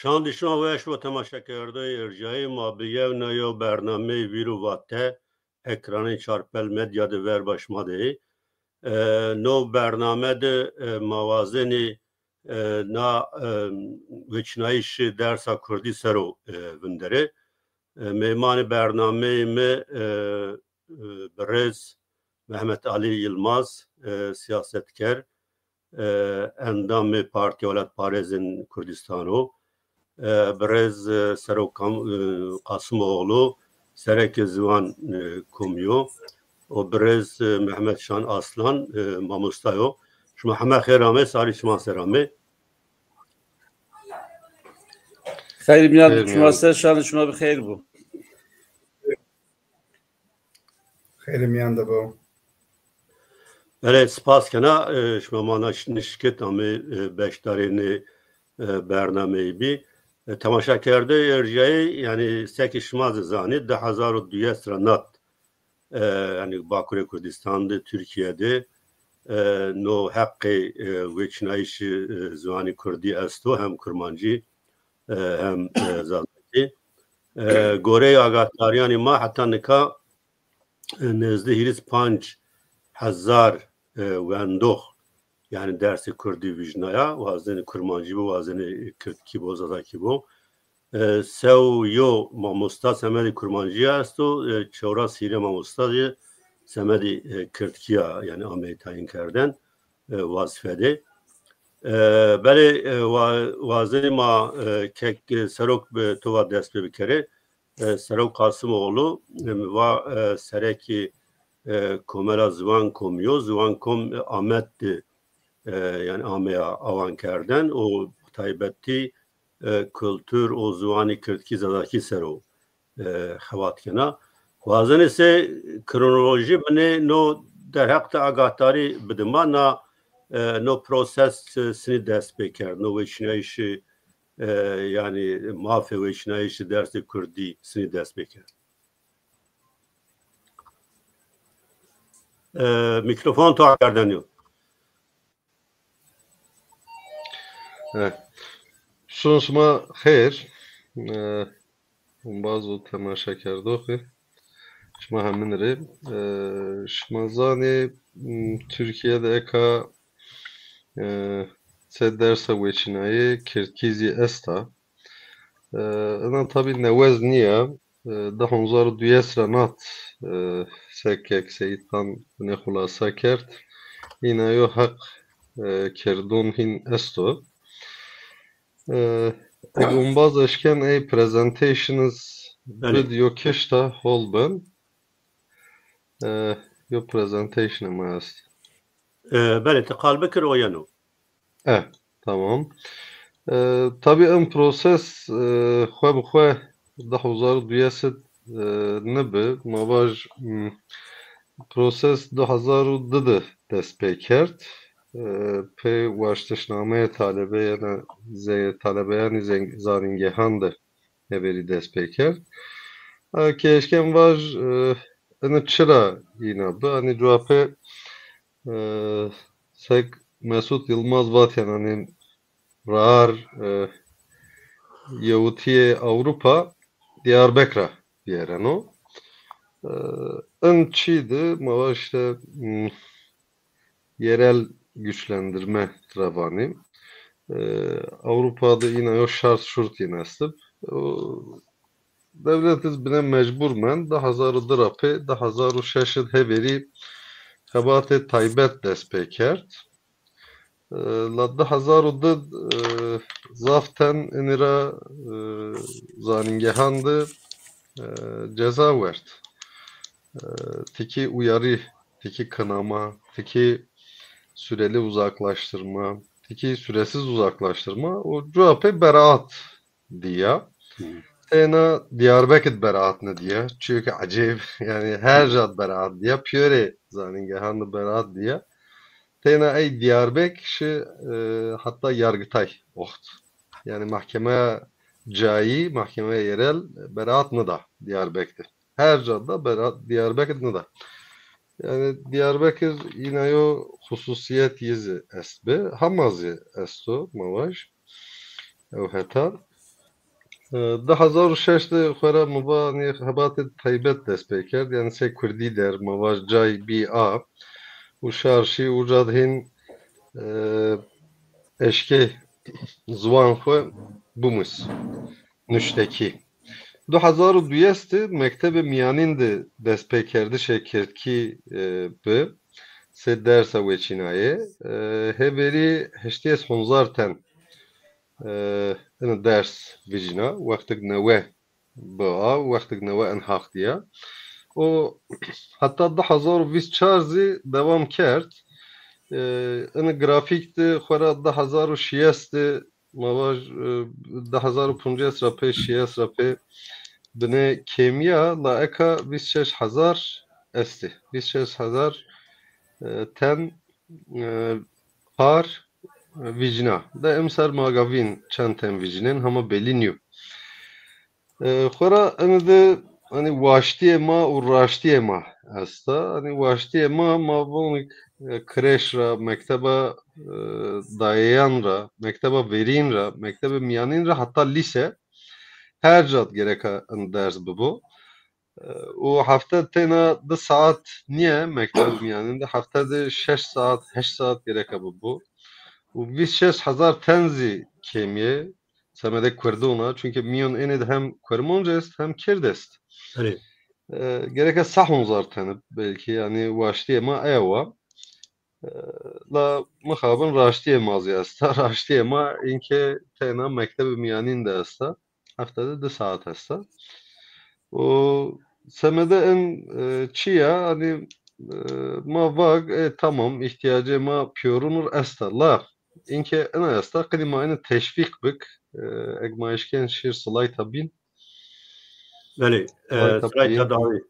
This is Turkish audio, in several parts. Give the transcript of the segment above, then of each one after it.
شان شما ویش و تماشا کرده ارجای ما بیو نیو برنامه ویرو واته اکران چارپل مدیا ده ور باشماده نو برنامه ده موازنی نا وچنایش درسا کردی سرو وندره میمان برنامه می برز محمد علی یلماز siyasetker endam parti Olat Parez'in Kürdistan'ı برز سروکم قاسموغلو سرک زوان کومیو و برز محمد شان aslan ماموستایو شما همه خیرامه سالی شما سرامه خیلی میاد شما سر شان شما بخیر بو خیلی میانده بو بله سپاس کنا شما مانا نشکت همه beşdarini برنامه بی تماشا کرده ارجایی یعنی سکی شما زانی 10,200 رانات یعنی باکور کردستان Türkiye'de نو حق وچنایش زوانی کردی استو هم کرمانجی هم زادتی گوره آگاهداریانی ما حتی نکا نزده 5,000 وندوخ yani dersi Kürdi vijnaya vazeni kurmancı bu vazeni Kürtki bu zadaki bu sev yo mamusta semedi kurmancı asto çevra sire mamustacı semedi Kürtkiya yani Ahmet tayin kerden vazifede beli vazeni ma kek serok tova dest bir kere Serok Kasımoğlu ve sereki komela zvan komuyor zvan kom Ahmet'ti yani Ameya avankerden o taybetti kültür o zuvani Kürtki zadaki sero xevatkena vazan ise kronoloji bine no der hakta agahtari bidima na no proses sini dest bekar no veçnayişi yani mafe veçnayişi dersi Kürdi sini dest bekar mikrofon to akardan yok. شما خیر bazı temaşa کرده شما همین ری شما زانی Türkiye'de eka سه درس وچنایی کرکیزی استا انا tabi nevez niye ده 1200 رانات سکک سیدان ne خلاصه کرد اینا یو حق کردون هین استو Gumbaz eşken ey presentations video keşta holben yo presentation ama است بله تقال بكر ويانو tamam tabii en proses xwe bi xwe 1200 nebe mavaj proses 2002 dest pê kert pê waştişnameyê talebeyanê zanîngehan de heverî dest pê kert kêşken vaj ene çira îna bi anî civapê sek Mesut Yılmaz vatyan anî rar Yehutiye Avrupa Diyarbekir'a diyereno en çiydi mava işte yerel güçlendirme travani Avrupa'da yine o şart şurt yine astıb devletiz bine mecburmen da hazaru drape da hazaru şeşid heveri xebatê taybet dest pê kert la 2002 zaften enira zanîngehandı ceza vert tiki uyarı tiki kınama tiki süreli uzaklaştırma tiki süresiz uzaklaştırma o cevapı beraat diye Tena Diyarbakır beraat ne diye çünkü acayip yani her jad beraat diye püre zanîngehandı beraat diye Tena ey Diyarbakır hatta Yargıtay oht yani mahkeme cayi mahkeme yerel beraat ne da Diyarbakır her cadda beraat Diyarbakır ne da yani Diyarbakır yine yo hususiyet yizi esbe hamazı esto mavaj ev hetar 2006 de xwara mıvanı hebat taybet dest pê kerd yani se Kurdî der mava cay bî a û şarşî û cadhên eşkê ziwan xwe bûmis nuştekî 2002 Mektebe Miyanîn de dest pê kerdişê Kîrtkî bi sê dersa wêçînayê hêverî 8 ten in ders vijîna wextek newe ba wextek newe in haxtiya û heta 2024 zî devam kerd in grafîk de xwara 2006 de mava 2015 rapê 6 rapê binê kêmiya laeka 26000 est 26000 ten par vijna da em ser magavîn çend ten vijinin hema belî nîyo xwara em de hani waştiyê ma û raştiyê ma est hani waştiyê ma mavonik kreş ra mekteba dayeyan ra mekteba verîn ra mekteba miyanîn ra heta lîse her cad gereka in ders bibo û hefte têna 2 saat niye mekteba miyanîn de hefte de 6 saat 8 saat gereka bibo û 26000 ten zî kêmiye semede Kurdûna çünkü miyon ene de hem Kurmanca est hem Kird est Evet. gereka 1000 ten belki yani waştiyê ma ewa la mixabin raştiyê ma zî est raştiyê ma inke têna mekteba miyanîn de est heftede 2 saat est û semede in çiya hani ma vag tamam ihtiyacê ma piyorunur est la inke ina est qedîma ene teşvîk bik eg ma eşkên şîr slayta bîn Beli. slayta Sırayta peyên davi.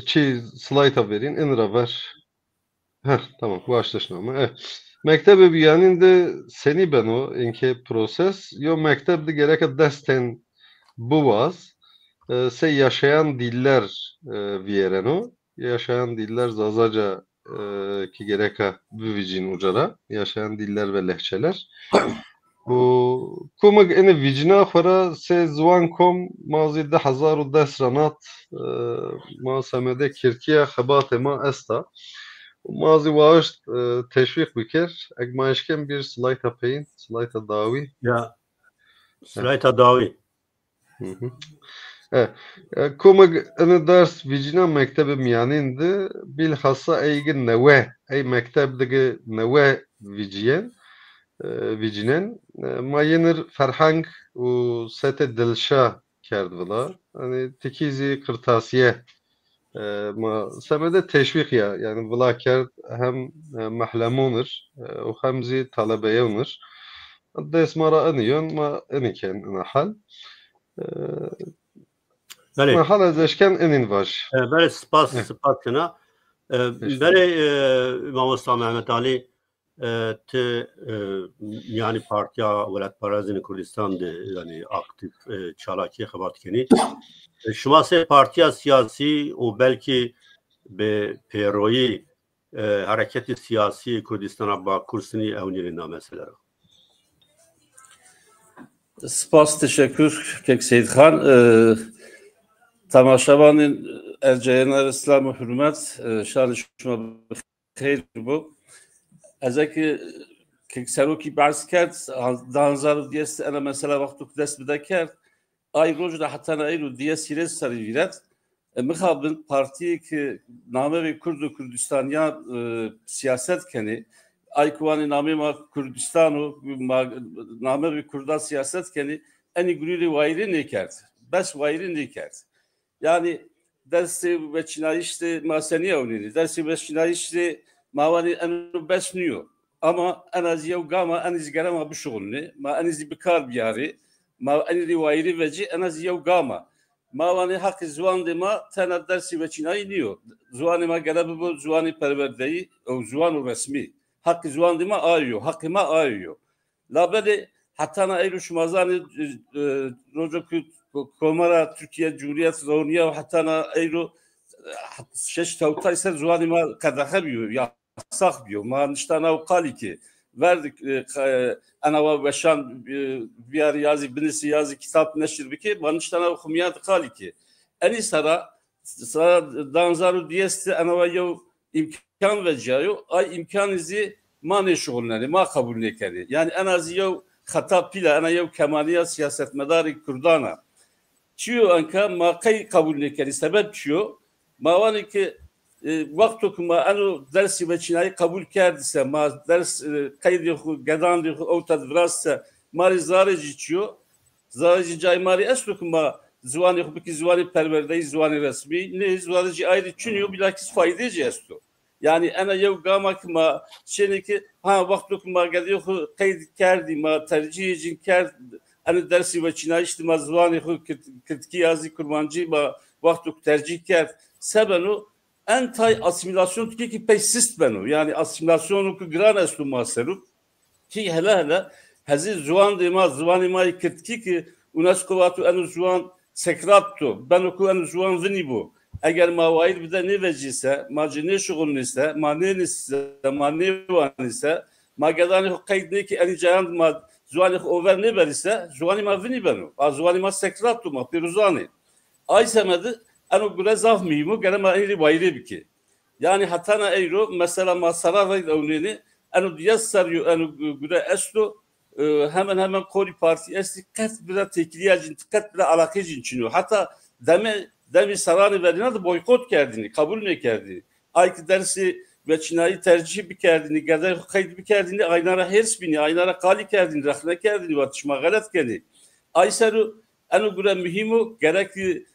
çi slayta verîn in ra ver tamam başlaşname mektebe biyanîn de senî beno inke proses yo mekteb de gereka destên bivaz se yaşayan diller viereno yaşayan diller zazaca ki gereka bivicin ucara yaşayan diller ve lehçeler bu kumak ene vicna xwara se ziwan kom mazî 2010 ranat ma semede Kirkiye xebatê ma est mazî waşt teşvîk bikir eg ma eşkem bir slayta peyên slayta dawî Ya. Sırayta davi. Kumak ene ders vicina mektebe miyanîn de bilhassa eygin newe ey mekteb dige newe viciyen vicinen ma yenir ferhang û sete dilşa kerdvila hani tikîzî kırtasiye ma semede teşvik ya yani vila kerd hem mahlemunir û hem zî talebeyunir desmara eniyon ma eniken ina hal Beli. ma hala zeşken enin var Beli spas kına. Beli Mamosta Mehmet Ali te yani partiya Velat Parazini Kurdistan de yani aktif çalaki xebat keni. Şuma se partiya siyasi o belki be peroyi hareketi siyasi Kurdistan'a ba kursini evnirina mesela. Spas teşekkür Kek Seyit Khan. Tamaşavanın erceğine İslam'ı hürmet şanışma xeyr bu. Ezeki Kek Seruki baz kerd danzar diyesi ana mesela vaktuk dest bide kerd ay rojda hatta ayru diye sires sarı viret mixabın partiye ki name ve Kürdistan ya siyaset keni ay kuvani name ma Kürdistanu name ve Kürdan siyaset keni eni gururi vayri ne kerd bes vayri ne kerd yani dersi ve çinayişte maseniye oynayın dersi ve çinayişte mavani enu bes niyo ama en az yev gama en az garama bu şugulni ma en az bikar biyari ma en riwayri veci en az yev gama ma vani hak zuan de ma tena dersi ve çinayı niyo zuani ma garabu bu zuani perverdeyi o zuanu resmi hak zuan de ma ayıyor hakkıma ayıyor la bede hatta na eylu şumazani rojo komara Türkiye Cumhuriyet Zoniye hatta na eylu şeş tavtaysa zuani ma kadaha biyo ya sak biyo ma niştana o kali ki verdik ana ve şan bir yazı binisi yazı kitap neşir biki banıştana okumiyat kali ki eni sara danzaru diyeste ana ve yo imkan vecayo ay imkan izi ma ne şoğulnani ma kabul nekeri yani en az yo hata pila ana yo kemaliya siyaset medari Kurdana çiyo anka ma kay kabul nekeri sebep çiyo ma vani ki وقتی ما انو درسی و چینایی قبول کردیسه ما درس کیدی خو گداندی خو او تدراسه ماری زارجی چیو زارجی جای ماری اصلو که ما زوانی خو بکی زوانی پروردهی زوانی رسمی نه زارجی ayrı çünüyor bilakis faydacı esto yani ana yev gama ki ma şeyni ki ha vakti ki ma geliyor xu qeyd kerdi ma tercih için kerd ana dersi ve çinayi işte ma zوانی xu kitki yazı kurmancı ma vakti tercih kerd sebenu entay asimilasyon ki pesist beno yani asimilasyonu ki gran estu maserup ki hele hezi zuan dema zuani mai ki UNESCO vatu enu zuan sekratto beno ku enu zuan vini bu eğer mavail bir de ne vecise macine şuğun ise mane ise mane van ise magadani kaydne ki eni cayan ma zuani over ne verirse zuani ma vini beno zuani ma sekratto ma piruzani ay semedi anu güre zaf mimu gene ma eri bayri biki yani hatana euro mesela ma sarava davneni anu diyasaryo anu güre esto hemen Kori Parti esti kat bir tekiliyacın kat bir alakacın çiniyor hatta demi sararı verdiğinde de boykot kerdini kabul ne kerdi ayki dersi ve çinayı tercih bir kerdini gader kayıt bir kerdini aynara hers bini aynara kali kerdini rahne kerdini vatışma galet kedi aysaru anu güre mühimu gerekli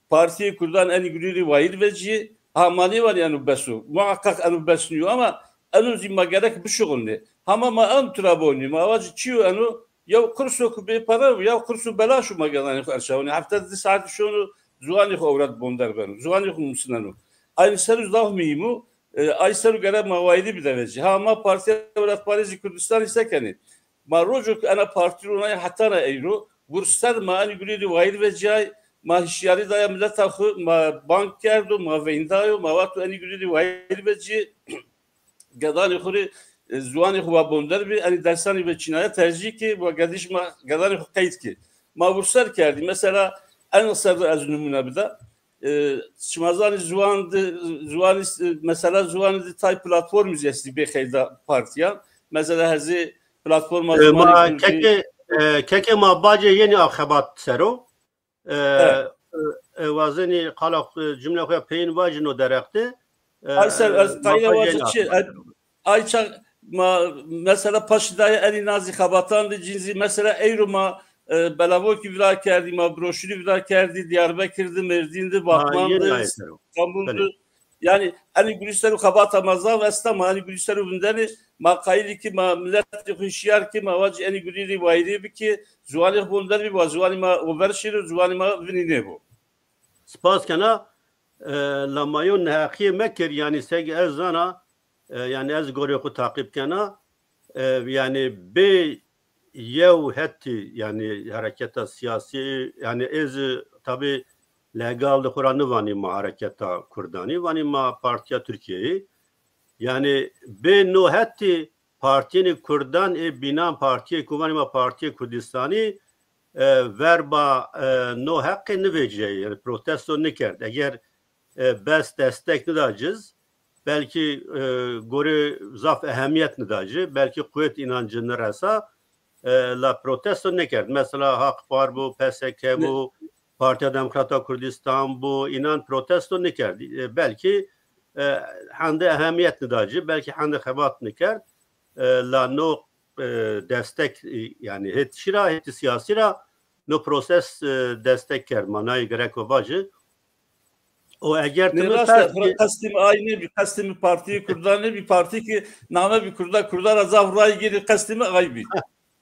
Partiye Kurdan en gürüri vahir veci hamani var yani besu muhakkak anu besniyor ama anu zimma gerek bir şey ne ama ma an traboni ma vacı çiyo anu ya kursu ku be para ya kursu belaşu magadani arşavani haftada saat şunu zuani avrat bondar ben zuani kumsunanu aynı seru zahmimu ay seru gerek mavaydi bir de veci ama partiye avrat Paris Kürdistan ise keni ma rojuk ana partiruna hatana euro burslar ma an gürüri vahir veci ma hişyari daya millet akı ma bank kerdo ma veindayo ma vatu eni güridi vahir veci gadani khuri zuani khuba bonder bi ani dersani ve çinaya tercih ki bu gadiş ma gadani khu kayıt ki ma bursar kerdi mesela en sarı az numune bir de çmazani zuani mesela zuani tay platform üyesi bir khayda partiya mesela hazi platform ma keke ma bace yeni akhabat sero وازنی قالق جمله خواه پین واجنو درخته Aysel kayda vacı ayça mesela paşidaya eni nazi xabatandı cinzi mesela eyruma belavoki vira kerdi ma broşürü vira kerdi Diyarbakır'dı Merdin'di Batman'dı İstanbul'du yani eni gülüşleri xabatamazda vesta ma eni gülüşleri bundani ma kayli ki ma millet hüşyar ki ma vacı eni gülüri vayri bi ki zuali bundar bi zuali ma overşir zuali ma vinine bu سپاس کنه لامایون حقیقی مکر یعنی سگ از زنا یعنی از گوری خود تعقیب کنه یعنی به یو هتی یعنی حرکت سیاسی یعنی از tabi legal de Kur'an'ı vani ma hareketa Kurdani vani ma partiya Türkiye'yi yani be no heti partini Kurdan binan partiye kuvani ma partiye Kurdistani verba no hakkı ne vereceği yani protesto ne kerdi eğer bes destek ne dacız belki gore zaf ehemmiyet ne dacı belki kuvvet inancı ne rasa la protesto ne kerdi mesela Hak var bu PSK bu Partiya Demokrata Kurdistan bu inan protesto ne kerdi belki hande ehemmiyet ne dacı belki hande hebat ne kerdi la no destek yani het şira het siyasi ra no proses destek ker manayı gerek o bacı o eğer kastim aynı bir kastim partiyi Kurdanı bir parti ki name bir Kurdar azavray geri kastimi aybi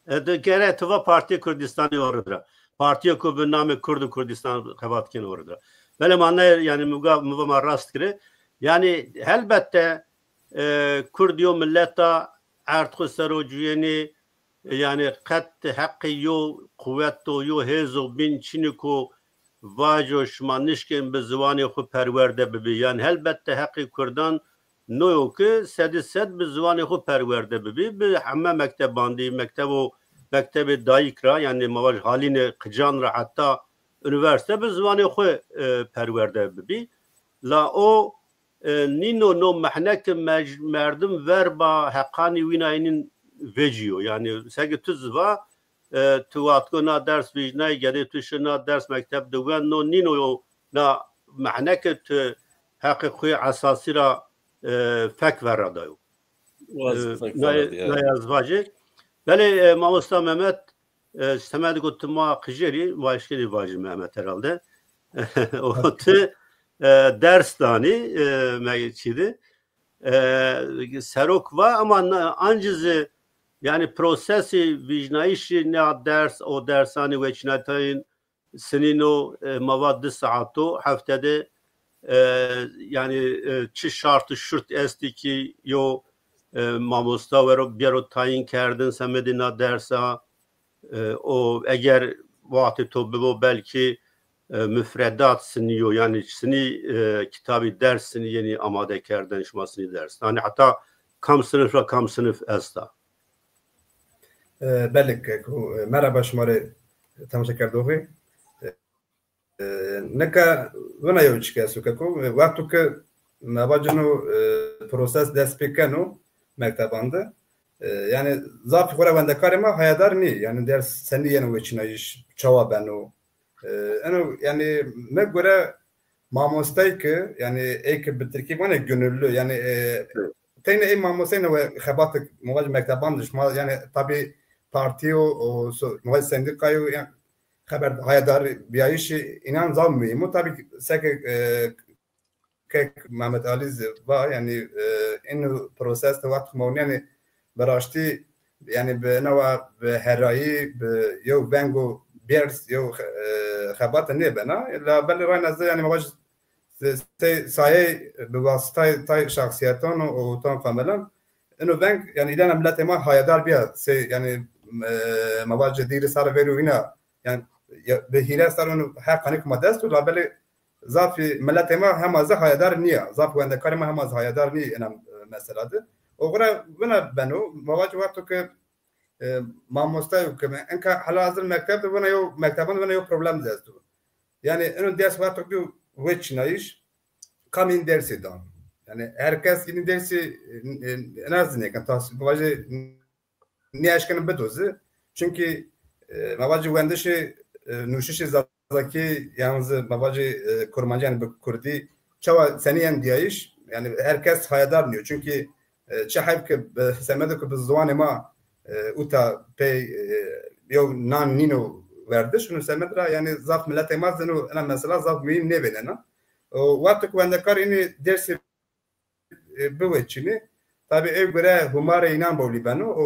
de gerek tuva Partiya Kurdistan'ı orada Partiya Kurdu name Kurdistan kavatken orada böyle manay yani muva rast kire yani elbette Kurdiyo milleta artık serocuyeni yani kat hakkı yo kuvveto yo hezo bin çiniku vajo şmanışken be zıvanı xu perverde be yani elbette hakkı Kurdan نو که سد به زبان خود پرورده ببی به همه مکتب باندی مکتب دایک را یعنی مواد حالین قجان را حتی üniversite به زبان خود پرورده ببی لا او نینو نو محنک مردم ور با حقانی ویناینین وجیو یعنی سگه تو زوا تو واتکونا درس ویجنای گده تو شنا درس مکتب دوگن نو نینو نا محنک تو حق خوی اساسی را فک ور دایو نه ازواجه ولی ماموستا مهمت استماده گفتم ما قجری وایشکلی واجی مهمت herhalde o te ders dani çidi serok var ama ancizı yani prosesi vicnayişi ne ders o dershani ve çinatayın senin o mavad saatu haftada yani çi şartı şurt esti ki yo mamosta ve biyaro tayin kerdin semedina dersa o eğer vakti tobu belki müfredat siniyor yani sini kitabı dersini yeni amade kerden şmasını ders. Yani hatta kam sınıfla kam sınıf esta. Belki merhaba şmare tamaşa kardoğu. Neka vana yo çıkıyorsun kako vakti ki nabacını proses despekano mektebanda yani zafi kora vende karima hayadar ni yani ders seni yeni veçinayış çava beno yani me göre mamostay ki yani ek bitirki bana gönüllü yani teyne ey mamostayna ve xabatık muvaj mektebandır yani tabi partiyo o muvaj sendikayo yani haber hayadar biyayişi inan zammıyım tabi seke kek Mehmet Ali var yani inu proseste vakti mavni yani براشتی یعنی به نوع به هرایی به یو بنگو بیرس یو خبات نه بنا لا بل رای نزد یعنی مواج سایه به واسطه تای شخصیتان و تان کاملا اینو بنگ یعنی ایدان ملت ما هایدار بیا سی یعنی مواج دیر سال ویرو اینا یعنی به هیله سال اونو حق کنیک مدست و لا بل ضافی ملت ما هم از هایدار نیا ضاف و اندکار ما هم از هایدار نی اینا مثلا ده وغرا بنا بنو مواجه وقتو که ماموستایو که انکا حالا از المکتب بنا یو مکتبان بنا یو پروبلم زدو yani اینو درس وقتو که وچ نایش کامین درسی دان yani herkes این درسی نازنه که تاس مواجه نیاشکنه بدوزه çünkü مواجه وندش نوشش زاکی yalnız مواجه kurmancı yani bu Kurdi çava seniyen diyiş yani herkes hayadar diyor çünkü چه که سمده که به زبان ما اوتا پی یو نان نینو وردش اون سمد را یعنی ضاف ملت ما زنو انا مثلا ضاف مين نبینه نه وقتی که وندکار اینی درسی بوچینی tabi ev göre humare inan boli banu o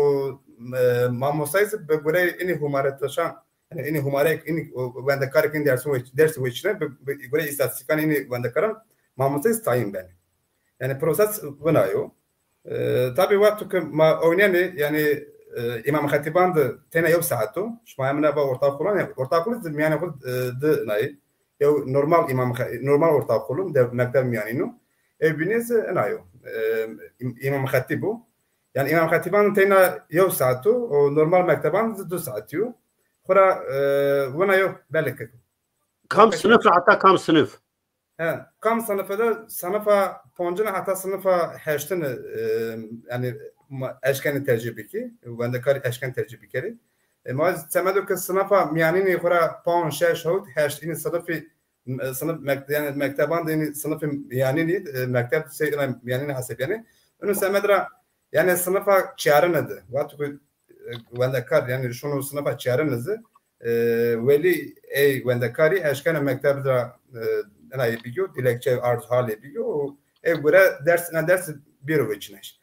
mamosayız be göre ini humare taşan yani ini humare ini wendekar kin dersi veçine göre istatistikan ini wendekarın mamosayız tayin ben yani proses bunayo tabi vakti ki ma oynayani yani İmam Hatiban da tene yok saatu şmayamına ba ortak olan ortak olan yani bu de nay yo normal ortak olan de mektep yani no eviniz nayo İmam Hatibu yani İmam Hatiban tene yok saatu o normal mekteban 2 saat yo khura buna yok belki kam sınıf hatta kam sınıf kam sınıfda sınıfa poncuna hatta sınıfa heşten yani eşkeni tecrübe ki vende kar eşken tecrübe keri ma semedo ki sınıfa miyanini khura pon şeş hut heşt ini sınıf yani mekteban yani sınıf yani mektep şey yani hasep yani onu semedra yani sınıfa çağrınadı vakti vende kar yani şunu sınıfa çağrınadı veli vende kari eşken mektebda ana yapıyor dilekçe arz hali yapıyor ev göre ders bir veçneş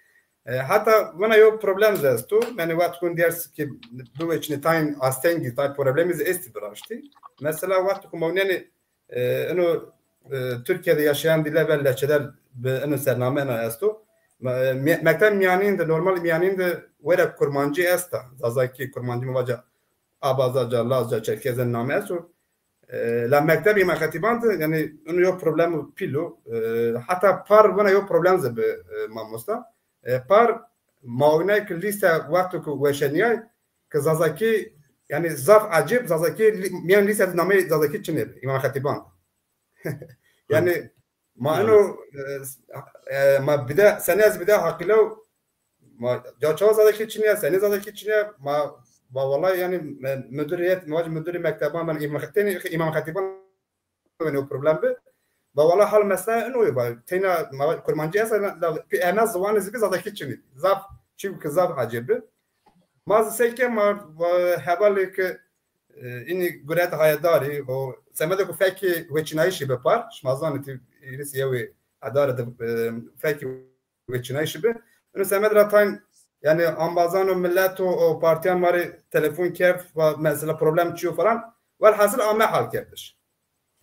hatta bana yok problem zastu yani vakti ders ki bu veçne tayin astengi tay problemimiz istibraştı mesela vakti yani onu Türkiye'de yaşayan dile belleçeler onu sername ana astu mektep miyaninde normal miyaninde vere kurmancı esta zazaki kurmancı mavaca abazaca lazca çerkezen name astu La mektebi me xetiband yani onu yok problemu pilo hatta par bana yok problem ze be mamosta par maune ki liste vaktu ku weşeniyay ki zazaki yani zaf acib zazaki miyan liste name zazaki çine imam xetiband yani ma eno ma bida senez bida hakilo ma jaçava zazaki çine senez zazaki çine ma vallahi yani müdüriyet müdürü mekteban ben imam xetiban benim problem be vallahi hal mesela eno ba tena kurmancı asa en az zaman zibi zadaki çini zaf çünkü zaf acebe maz seke ma havale ki ini guret hayadari o semede ku feki veçinayşi be par şmazan ti irisiye adara da feki veçinayşi be onu semede ratan yani ambazan o millet o partiyan var telefon kef ve mesela problem çıkıyor falan ve hasıl ama hal keftir.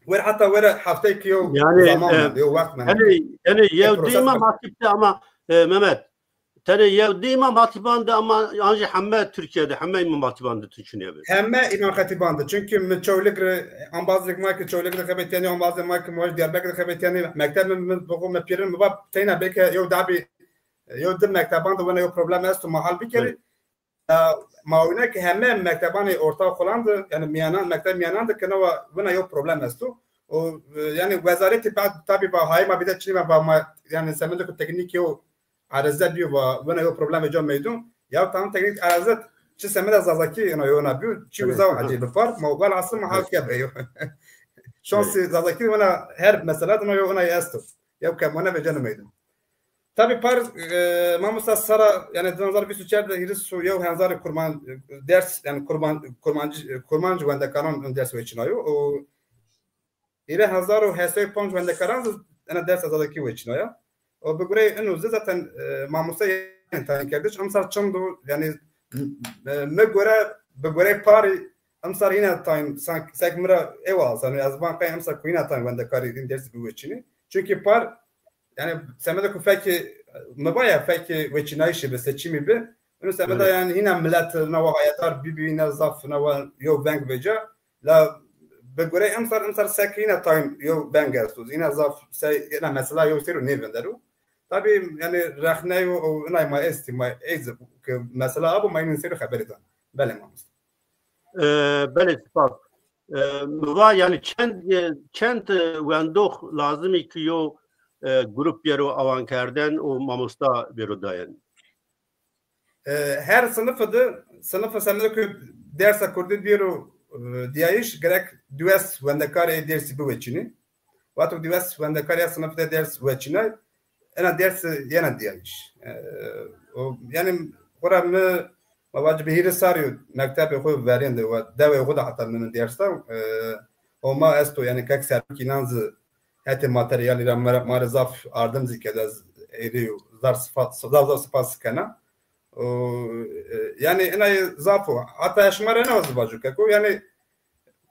Ve hatta ve hafta ki o zaman diyor vakit yani yevdima matipte ama Mehmet tane yevdima matibandı ama anca hemme Türkiye'de hemme imam matibandı Türkiye'de. Hemme imam hatibandı çünkü müçevlik ambazlık marka çevlik kabeteni ambazlık marka muaj Diyarbakır kabeteni mektebim bu mepirin bu tane belki yok daha bir yo de mekteban da bana yo problem است mahal bir kere maune ki hem mekteban ortak olandı yani miyanan mektep miyanan da kana bana yo problem است o yani wezareti tabi ba hayma bir de çime ba yani semede teknik yo arıza diyor bana yo problem ecam meydun ya tam teknik arıza çi semede zazaki yani yo na bir çi uzav acil var ma wal asıl mahal ke yo şansı zazaki bana her mesela da yo ona است ya kamana ve canım meydun tabii par mamusta sara yani danzar bir süçerde iris su yev hanzar kurman ders yani kurmancı vende karan ders veçinayo o ile hanzar o hesay ponç vende karan ana ders azadaki veçinayo o bu gure enu zaten mamusta yani tayin kardeş amsar çamdo yani me göre bu göre pari amsar yine tayin sakmira eval yani azban kay amsar kuyna tayin vende karin ders bu veçini çünkü par yani semede ku feki mabaya feki veçinayşi be seçimi be onu semede yani yine millet nava hayatar birbirine zaf nava yo bank veca la be göre emsar sakine time yo bangersuz yine zaf say yine mesela yo seru ne venderu tabi yani rahne o nay ma estima ez ki mesela abu mayın seru haberden bele mamız bele spas va yani çent vendoh lazım ki yo grup yero avan kerden o mamusta bero dayan. Her sınıfı semede dersa kurdu biro diyayiş gerek dües vendekare dersi bu veçini. Vato dües vendekare sınıfta ders veçini ana dersi yana diyayiş. Yani kuramı mavacı behire sarıyor mektebi koy verende ve deve koda hatta bunun dersta o ma esto yani kak serki nanzı hatta materyali marzaf ardım zikredaz eriyor zar sıfat kana yani ena zafu hatta yaşmara ne oldu bacuk ko yani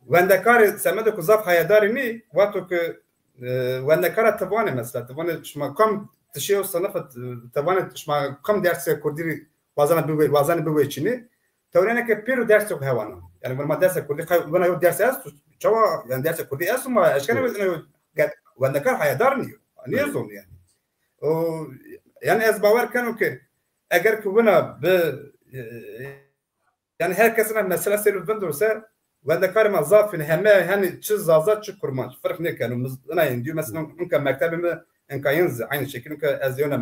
vendekar semede ku zaf hayadari ni vato ki vendekar tabane mesela tabane şma kam tşiyo sınıf tabane şma kam derse kurdiri vazana bu içini tavlene ki piru derse ku hayvanı yani ben derse kurdi bana yok derse az çava yani derse kurdi az ama aşkına vendekar hayadar niyo niye zor yani o yani ez bavar kanu ki eğer ki buna yani herkesin mesela seru vendursa vendekar ma zafin hemen hani çiz zazat çı kurman fark ne kanu ana indiyor mesela mümkün mektebime enkayenz aynı şekilde ezyona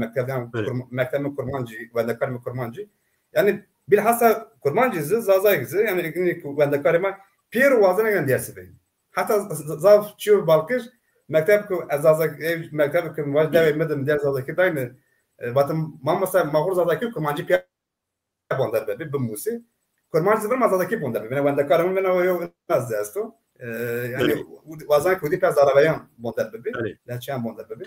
mektebim kurmancı vendekar mı kurmancı yani bilhassa kurmancı zazayız yani vendekar ma pir vazına göndersi be hatta zaf çı balkış mektep ku azazak mektep ku vajda ve medim ders azaki dayne batım mamasa mahur zazaki kurmancı piya bondar be musi kurmancı bir mazadaki bondar be ben vanda karım ben o naz desto yani vazan ku dipa zarabayan bondar be la çan bondar be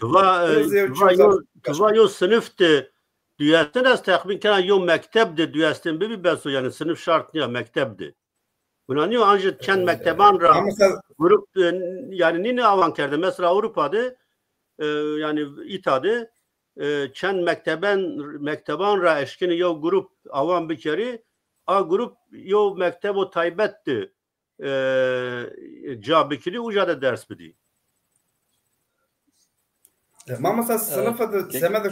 tuva yo sınıftı düyasten az takmin kana yo mektebde düyasten be beso yani sınıf şart ya mektebde Bunanıyor ancak çen mekteban ra grup yani ne avankerde mesela Avrupa'da yani İtalya'da çen mekteban ra eşkini yo grup avan bir kere a grup yo mektebo taybetti cabikili uca ders bidi. ما مثلا صنفة سماد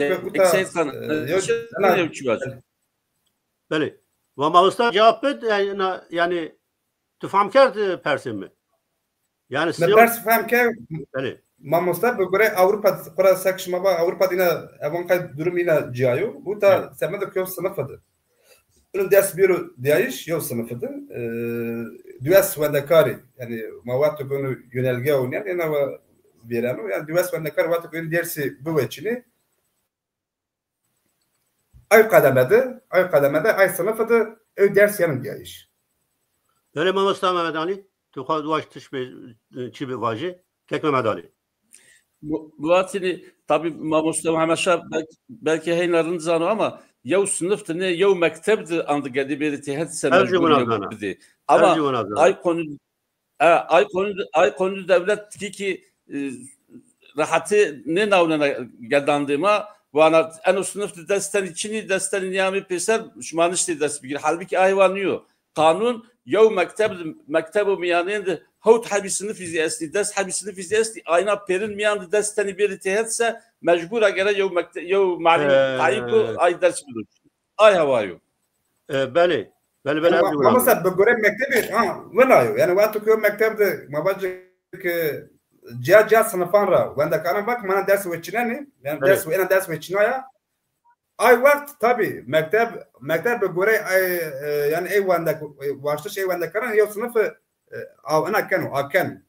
بله و ما usta cevap bed yani tufam kerd persin mi? Yani ders faham ki bale ما مستر بقرأ أوروبا قرأ سكش ما بقى أوروبا دينا أبغى قاعد دروم هنا جايو وتا سماد كيو صنفة إنه دers بيرو دايش يو صنفة دواس وندكاري يعني ما وقت كانوا ينلقون يعني أنا بيرانو يعني دواس وندكار وقت كانوا درسي بوجهني أي قدمده أي صنفة أو درس يعني دايش. بله ما usta Mehmet Ali tu خواهد واشتش به چی به واژه کک Mehmet Ali. Bu atini tabi Mustafa Muhammed Şah belki heynarın zanı ama yav sınıftı ne yav mektepti andı geldi bir tehditse mecbur dedi. Ama ay konu devlet ki rahatı ne navlana geldiğime bana en o sınıftı desten içini desten niyami peser şumanıştı ders bir halbuki hayvanıyor. Kanun yav mektebu miyaninde هوت حبي صنف زياستي دس حبي صنف زياستي أينا بيرن ميان دس تاني بيرتهاتسا مجبور أجرا يو معلم تعيقو أي درس بدوش أي هوايو بله ما مثلا بقولي مكتبي وين أيو يعني وقت كيو مكتب ده ما بجي جا صنفان را وعند كان بق ما درس وچناني يعني درس وأنا درس وچنايا أي وقت تبي مكتب بقولي أي يعني أي وعندك واشتش أي وعندك كان يو صنف أو أنا كان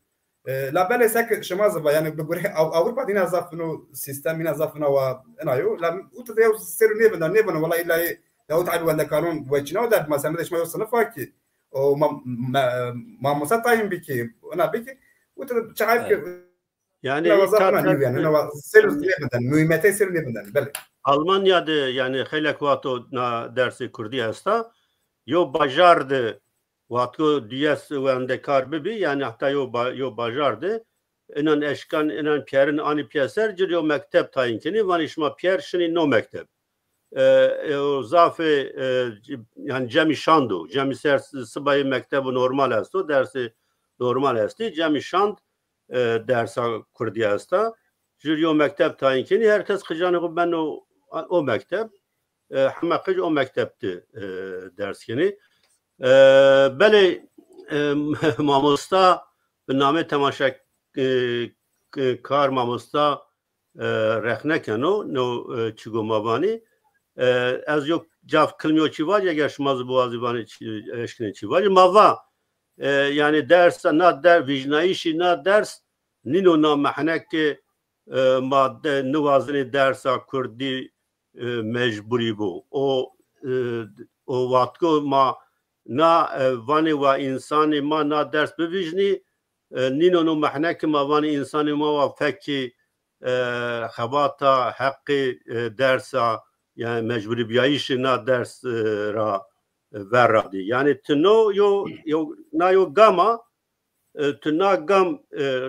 لا بالي سك شمازبا يعني بقول أو أوروبا دينا زافنو سيستم دينا زافنو وأنا يو لا وتديو سير نيبنا والله إلا لو تعبوا عند قانون وجهنا وده ما سمدش ما يوصل فاكي أو ما مستعين بكي أنا بكي وتشعب yani أنا سير نيبنا مهمتي سير نيبنا بالي Almanya'da yani helakvato na dersi kurdi hasta yo bajardı Vatko diyas vende karbi bi yani hatta yo bajardı. İnan eşkan inan Pierre'in ani piyaser ciriyo mektep tayinkini van işma Pierre şini no mektep. O zafe yani cemi şandu. Cemi ser sıbayı mektebu normal asto dersi normal asti. Cemi şand dersa kurdi hasta. Ciriyo mektep tayinkini herkes kıcanı ben o mektep. Hama kıc o mektepti derskini. بله ماموستا به نام تماشا کار ماموستا رخنه کنو نو چیگو مابانی از یک جاف کلمیو چی واج اگر شما زبوازی بانی اشکنی چی واج ماوا yani ders na der vicnayişi na ders nino na mahnek madde nuvazini dersa kurdi mecburi bu o vatko ma na vani va insani ma na ders bivijni nino no mahnek ma vani insani ma va feki xabata haqqi dersa yani mecburi biyayişi na ders ra verradi yani tno yo na yo gama tna gam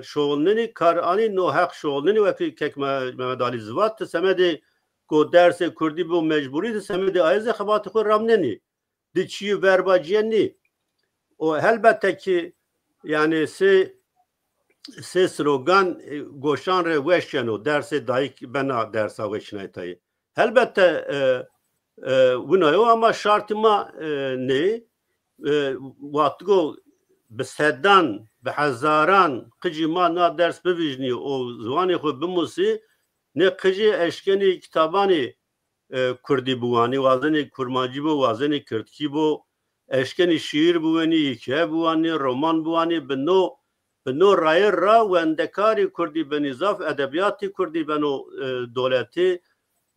şoğlnini kar ani no haq şoğlnini ve kek Mehmet Ali Zvat semedi ko derse kurdi bu mecburi semedi ayze xabat xo ramneni diçi verbaciyeni o elbette ki yani se slogan goşan re veşeno derse daik bena dersa veşnaytayı elbette bunayo ama şartıma ne vatgo besedan behazaran qicima na ders bevijni o zvani xo bimusi ne qici eşkeni kitabani Kurdi buani vazeni kurmancı bu vazeni Kürtki bu eşkeni şiir buani hikaye buani roman buani beno rayır ra ve endekari Kurdi benizaf edebiyatı Kurdi beno devleti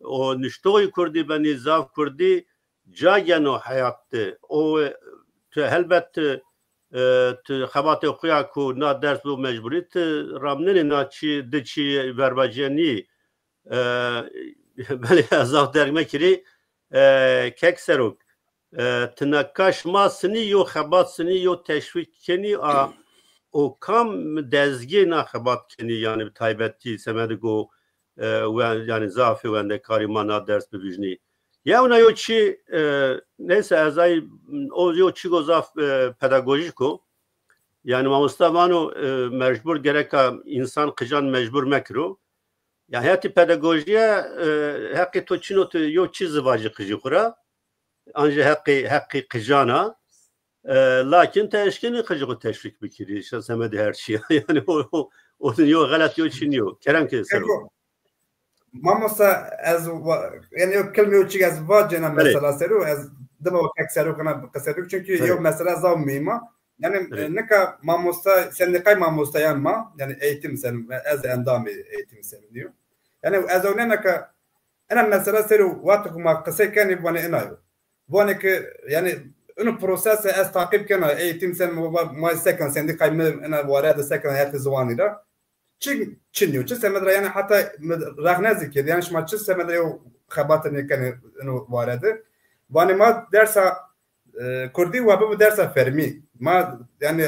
o niştoğu Kurdi benizaf Kurdi cageno hayattı o elbette xabat xuya ku na ders bu mecburit ramneni na çi diçi verbaceni بله ازاف درگمه کری کک سروک تنکاش ما سنی یو خبات سنی یو تشویق کنی او کام دزگی نا خبات کنی yani taybeti semedigo yani zafi ve kari mana ders bibijni ya ona yo çi neyse azay o yo çi gozaf pedagojiko yani mamosta vano mecbur gereka insan kıjan mecbur mekro. Ya hayati pedagojiye hakkı toçino tu yo çiz vacı kıcı kura. Anje hakkı kıjana. Lakin teşkini kıcı teşvik bikiri. İşte semedi her şey. Yani o yo galat yo çin yo. Kerem ki sero. Mamosta ez yani yok kelime uçuk ez vacına mesela seru ez dama vakit seru kana kaseru çünkü yok mesela zav mima yani ne ka mamosta sen ne kay mamosta yanma yani eğitim sen ez endami eğitim sen diyor yani ez ne ka ana mesela seru vakit kuma kısa kani bana enayo bana ki yani onun prosesi ez takip kana eğitim sen ma second sen de kay ana varada second hayat zamanıyla çinliyor. Çin semedra yani hatta rahne zikir yani şma çin semedra yo xabatını yani onu vardı. Vani ma dersa Kurdi ve bu dersa fermi. Ma yani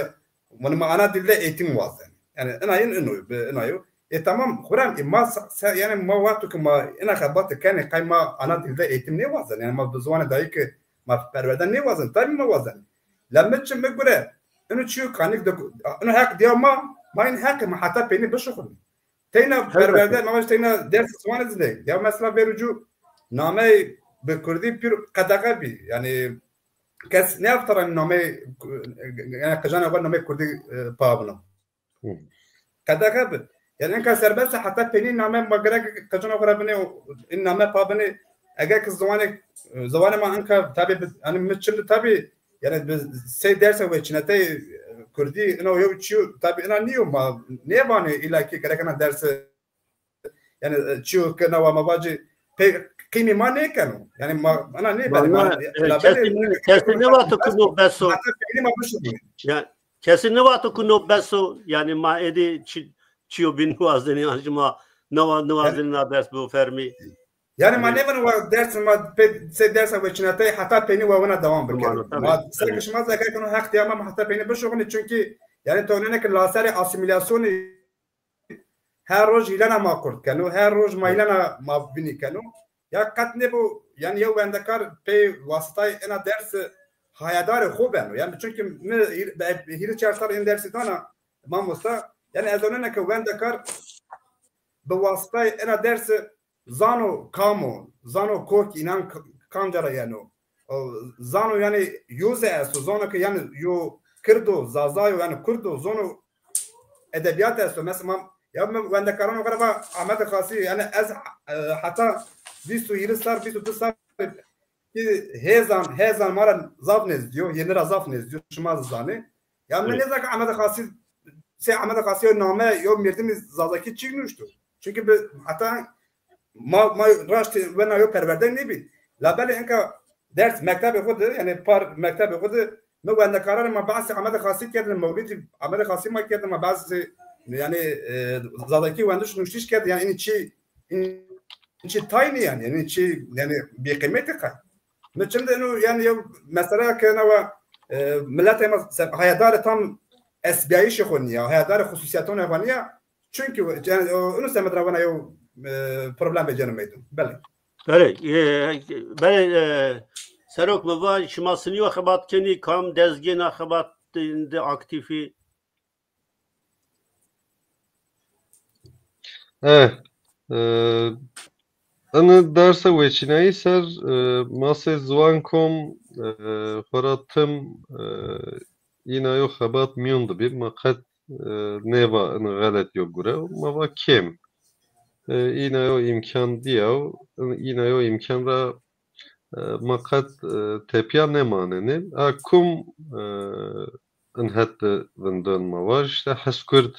ma ana dilde eğitim var yani. Yani enayin tamam Kur'an ma yani ma vakti ki ma ina xabatı kani kayma ana dilde eğitim ne var yani ma buzwana dahi ki ma perverden ne var tabii ma var. Lamma çin göre onu çiyor kanik de onu hak diyor ما این حق ما حتی پینی بشخون تینا پرورده نامش تینا درس سوان زده یا مثلا برجو نامه به کردی پیر قدقه بی یعنی کس نیافتر نامه یعنی قجان اول نامه کردی پابنو قدقه بی یعنی اینکه سربست حتی پینی نامه مگره قجان اول بنی این نامه پابنی اگر که زوان ما انکه تابی یعنی مچل تابی یعنی سه درس و چنته Kurdi ina yo çiyo tabi ina niyo ma ne bani ilaki gerekana dersi yani çiyo kana wa mabacı pe kimi ma ne kanu yani ma ana ne bani kesin ne var kuno beso yani kesin ne var kuno beso yani ma edi çiyo bin vazeni anjma navazeni ders bu fermi yani ma ne bani ders ma se dersa ve çinatay hatta peni ve ona devam bekler. Ma sekişmaz da kayıkın hak diyemem hatta peni beşoğunu çünkü yani tonenek laseri asimilasyonu her roj ilana ma kurt kanu her roj ma ilana ma bini kanu ya kat ne bu yani ya bendekar pe vasıtay ena ders hayadar خوبن yani çünkü ne hiri çarşar in dersi tana mamosta yani ezonenek bendekar bu vasıtay ena dersi zano kamo zano kok inan kanjara yani zano yani yüze esu zano ki yani yo kırdo zazayo yani kurdo zano edebiyat esu mesela ya ben de karano karaba Ahmet Khasi yani az hatta bisu yıllar bisu dışlar hezan mara zafnez diyor yeni zafnez diyor şumaz zani yani ne zaka Ahmet Khasi se Ahmet Khasi name yo mirdimiz zazaki çıkmıştı çünkü hatta ما راشت ونا يو پروردن نبی لابد اینکه درس مکتب خود یعنی پار مکتب خود ما وند قرار ما بعض عمل خاصی کردن مولد عمل خاصی ما کردن ما بعض yani zadaki وندش نوشتیش کرد yani این چی تاینی yani این چی yani bir kıymeti kay. Mesela yani mesela kana ve millet hayadar tam esbiyi şekoniya hayadar hususiyatını yapaniya çünkü yani onu semedravana yo problem beceremeydim. Bele serok baba şmasını xabat keni kam dezgin xabat de aktifi. Ana derse veçinayı ser mase zvankom faratım yine yo xabat miyondu bir makat neva galet yok gure mava kim yine o imkan diyor yine o imkan ra makat tepya ne maneni akum انهت vindon mava işte haskurd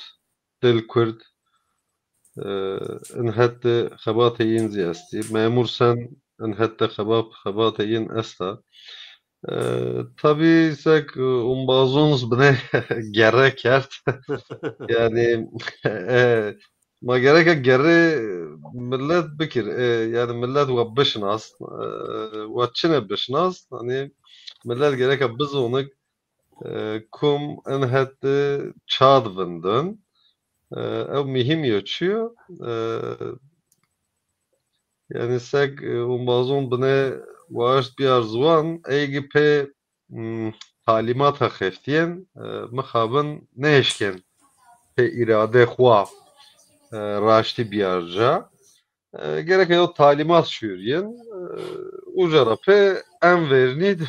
dil kurd انهت خباته ين زياستي memur sen انهت خباته ين استا tabii sek umbazons bine gerek yert yani ما gerek geri millet bikir yani millet ve bişnas ve çine bişnas hani millet gerek biz onu kum enhet çad vindin ev mühim yaşıyor yani sek umbazon bine واش بیار زوان ایگی پی talimata xeftiyen mixabin neşken pe irade xwa raşti biyarca gerek o talimat şuriyen ujara pe en vernid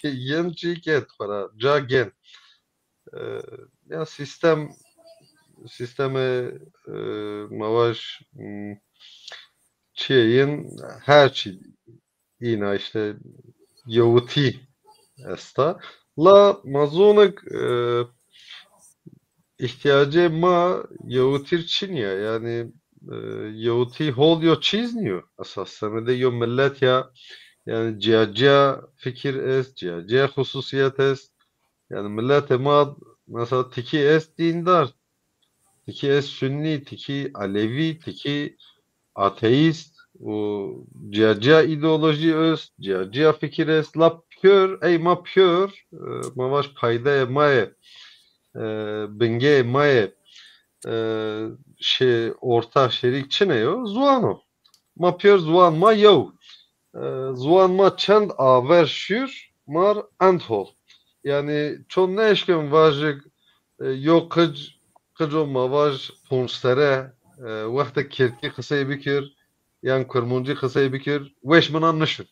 yen çiket para cagen ya sisteme mavaş çiyin her şey yine işte yavuti esta la mazonik ihtiyacı ma yavutir Çin'ya yani yavuti hol yo çizniyor asas de yo millet ya yani cihaciya fikir est cihaciya hususiyet est yani millet ma mesela tiki est dindar tiki est sünni tiki alevi tiki ateist o cihaciya ideoloji est cihaciya fikir est la pür ey ma pür ma vaş payda maye benge maye şey orta şerik çine yo zuano ma pür zuan ma yo zuan ma çend aver şür mar anthol yani çon ne eşken vajik yo kıco ma vaj ponstere vakti kirki kısayı bikir yani kurmuncu kısayı bikir veş mınan nışır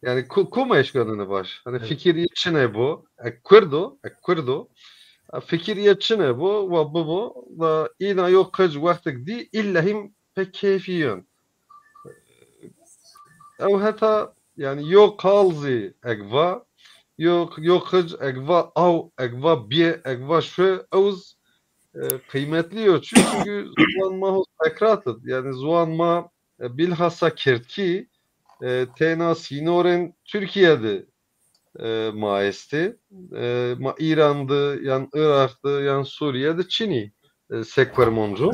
yani kuma eşkanını baş hani fikir içine bu ekkurdo fikir içine bu ve bu ve ina yok kıc vaktik di illahim pek keyfiyon او hatta yani yok kalzi ekva yok kıc ekva av ekva biye ekva şu oz kıymetli çünkü zuanma tekratı yani zuanma bilhassa Kirtki tena sinoren Türkiye'de maesti ma İran'dı yani Irak'tı yani Suriye'de Çin'i sekvermoncu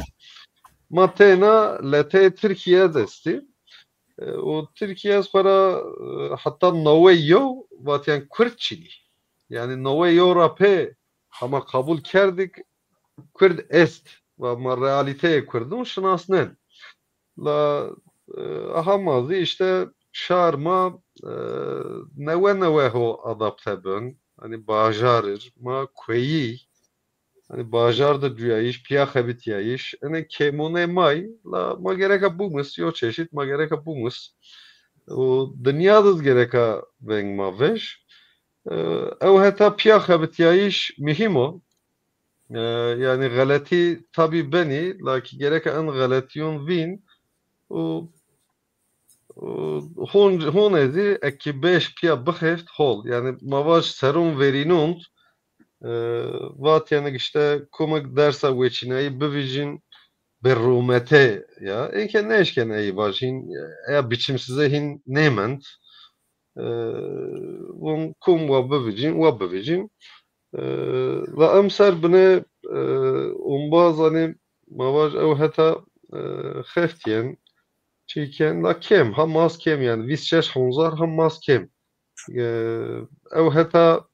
ma tena lete Türkiye'de esti o Türkiye para hatta Noveyo vatiyan Kürtçili yani Noveyo rape ama kabul kerdik Kürt est ve ma realiteye Kürt'ün şınasnen la ahamazı işte şarma neve ho adapte bön hani bajarır ma kweyi hani bajar da düyayiş piya habit yayiş hani kemone may la ma gereka bumus yo çeşit ma gereka bumus o dünyada gereka ben ma veş ev hatta piya habit yayiş mühimo yani galati tabi beni lakin gereka en galatiyon vin o hon ezi eki 5 piya bıheft hol yani mavaş serum verinunt vat yani işte kumak dersa veçineyi bivijin berrumete ya enken ne eşken eyi vajin ya biçimsize hin neyment von kum ve bivijin ve emser bine umbaz hani mavaş ev heta xeftiyen çiken la kem ham mas kem yani visçeş honzar ham mas kem ev heta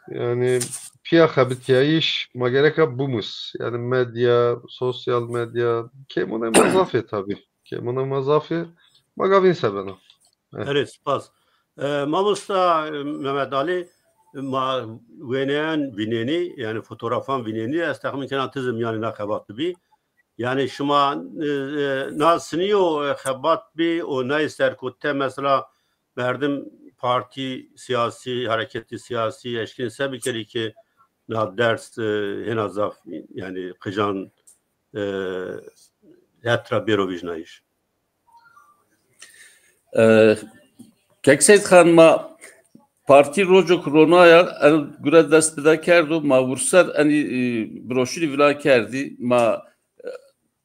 yani piya habitiyayiş ma gereka bumus yani medya sosyal medya kemone mazafe tabi kemone mazafe ma gavin sebena evet spas mamusta Mehmet Ali ma veneyen vineni yani fotoğrafan vineni estahmin kenatizm yani nakabatı bi yani şuma nasniyo khabat bi o ne ister kutte mesela verdim parti siyasi hareketi siyasi eşkin sebikeri ki na ders henazaf yani kıcan yatra berovijnayiş Kekseyt Hanma parti rojo kronaya göre dest bida kerdu ma vursar ani broşürü vila kerdi ma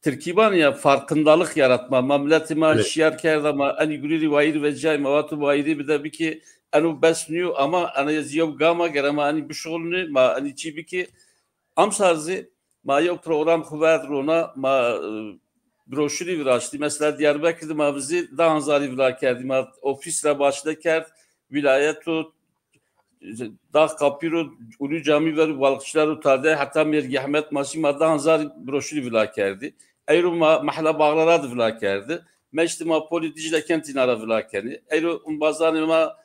Türkiye'nin ya farkındalık yaratma, mamletime şiar kerdi ama ani gürü vayir ve cay mavatu vayiri bir de bir ki anu besniyor ama ana yazıyor gama gerama ani bir şoğlunu ma ani çibi ki amsarzi ma yok program kuvvet rona ma broşürü viraçtı mesela Diyarbakır'da ma bizi danzari vila kerdi ma ofisle başla kerdi vilayetu dağ kapiro ulu cami ve balıkçılar utardı hatta Mergi Ahmet Masim danzari broşürü vila kerdi Eyru mahalle bağlara da vila kerdi. Meçtima politiciyle kentin ara vila kerdi. Eyru bazılarına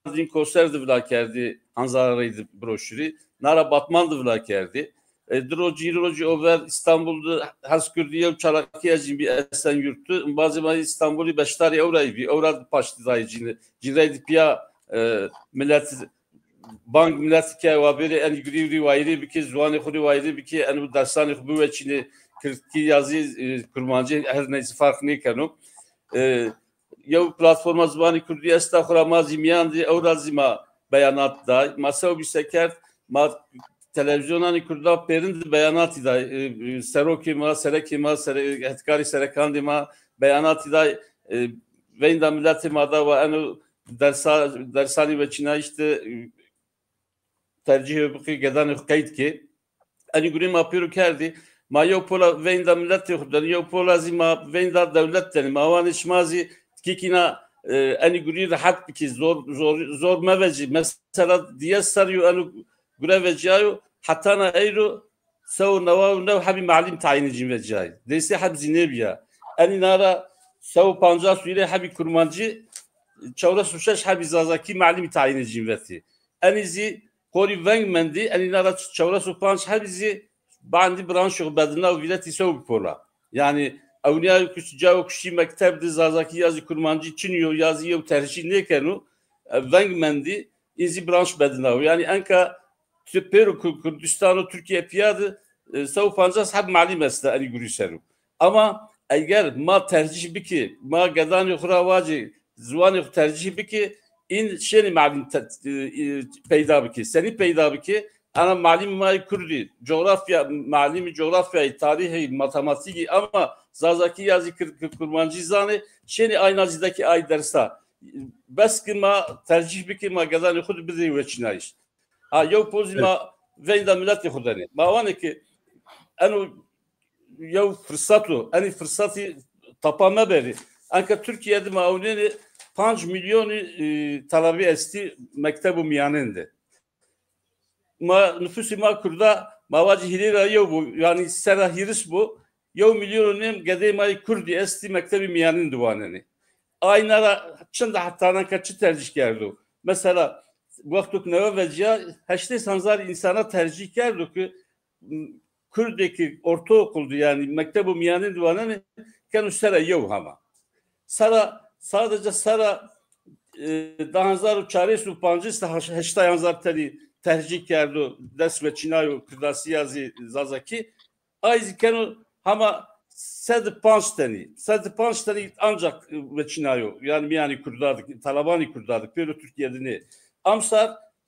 Mardin konser divla kerdi Hanzaraydı broşürü. Nara Batman divla kerdi. Droji over İstanbul'da Haskürdiye Çarakiye bir esen yurttu. Bazı İstanbul'u beştari evrayı bir evrad paştidayı cinreydi piya millet bank millet ki haberi en gri rivayeti bir ki zuani xu rivayeti bir ki en bu dersani xu ve Çin'i ki yazı kurmancı her neyse fark ne kanu ya platforma zubani Kürdiye estağfurullah mazimiyan di evrazima beyanat da masa bir seker televizyondan Kürdan perin beyanat da seroki ma sereki ma etkari serekan ma beyanat da veyda milleti ma da ve enu dersani ve Çin'e işte tercih ki gedan kayıt ki ani gurim yapıyor kerdi ma yo pola veyda milleti xuddan yo pola zima veyda devletten ma vaniş mazi kikina ani guri rahat ki zor meveci mesela diye sarıyor anu gureveciyo hatta na euro سو نوا حبی معلم تعیینی وجای دیسی حب زینبیا انی نارا سو 50 سویره حبی کرمانجی چهار سوشش حبی زازاکی معلم تعیینی وتی انی زی کوری ونگ مندی انی نارا چهار سو 5 حبی زی باندی برانش بدنا و ویلتی سو بپولا yani evliya küçücağı kuşi mektebdi zazaki yazı kurmancı çiniyor yazıyor tercih ne kenu ونگ مندی izi branş bedna yani enka Peru Kürdistan'ı Türkiye piyadı sav pancas hep malim esta ali gürüseru ama eğer ma tercih biki ma gadani xuravacı zuani tercih biki in şeni malim peyda biki seni peyda biki ana malim ma Kürdi coğrafya malimi coğrafya tarihi matematiki ama zazaki yazı kurmancı zani şeni aynazidaki ay dersa bes ki ma tercih biki ma gadani xud bizi veçinayış ha yo pozima veyda milleti xudani ma vani ki enu yo fırsatı eni fırsatı tapama beri anka Türkiye'de mauneni 5 milyon talabi esti mektebu miyaninde ma nüfusu ma kurda mavaci hilira yo bu yani sera hiris bu yo milyonun gedemay kurdi esti mektebi miyanin duvaneni aynara çında hatta kaçı tercih geldi mesela vaktuk neve veciya heşte sanzar insana tercih geldi ki Kürt'teki ortaokuldu yani mektebu miyanin duvaneni kenu sera yo ama sara sadece sara dahanzar çare su pancısta heşte yanzar teli tercih geldi ders ve çinayo kırdasi yazı zazaki ayzi kenu ama sed pançtani ancak ve çinayo yani yani kurdadık talabani kurdadık böyle Türkiye'de ne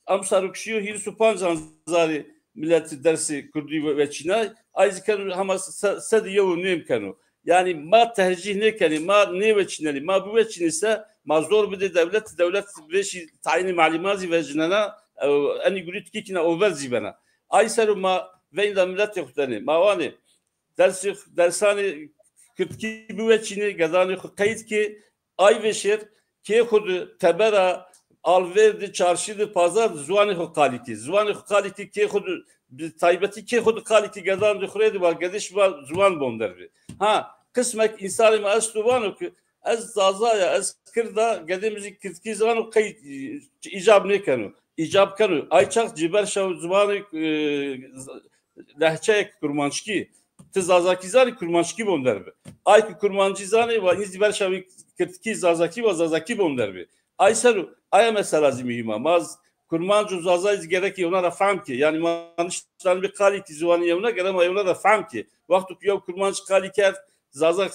amsar ukşiyo hirsu pançanzari milleti dersi kurdi ve çinay ayzi kenu ama sed yo neyim kenu yani ma tercih ne kenu ma ne ve çineli ma bu ve çin ise ma zor bir de devlet beşi tayini malumatı ve cinana eni gurit kikina overzi bana ayseru ma veyda millet yoktani ma vani dersani Kürtki bu ve çini gazani kayıt ki ay veşir ki xudu tebera alverdi çarşıdı pazar zuani kaliti ki xudu taybeti ki xudu kaliti gazani xuredi var gediş var zuan bonderbi ha kısmek insanı ma estuvanu ki ez zazaya ez kırda gedimizi Kürtki zuanu kayıt icab ne kanu icab kanu ayçak ciber şav zuani lehçe kurmançki Zazaki zani kurmançki bonderbi. Ay ki kurmancı zani ve izber şavi Kürtki zazaki ve zazaki bonderbi. Ay seru ay mesela zimiyma maz kurmancı zazayız gerek ki onlara fam ki yani manıştan bir kaliti zuani yevna gerek ayona da fam ki vaktu ki yok kurmancı kaliker zazak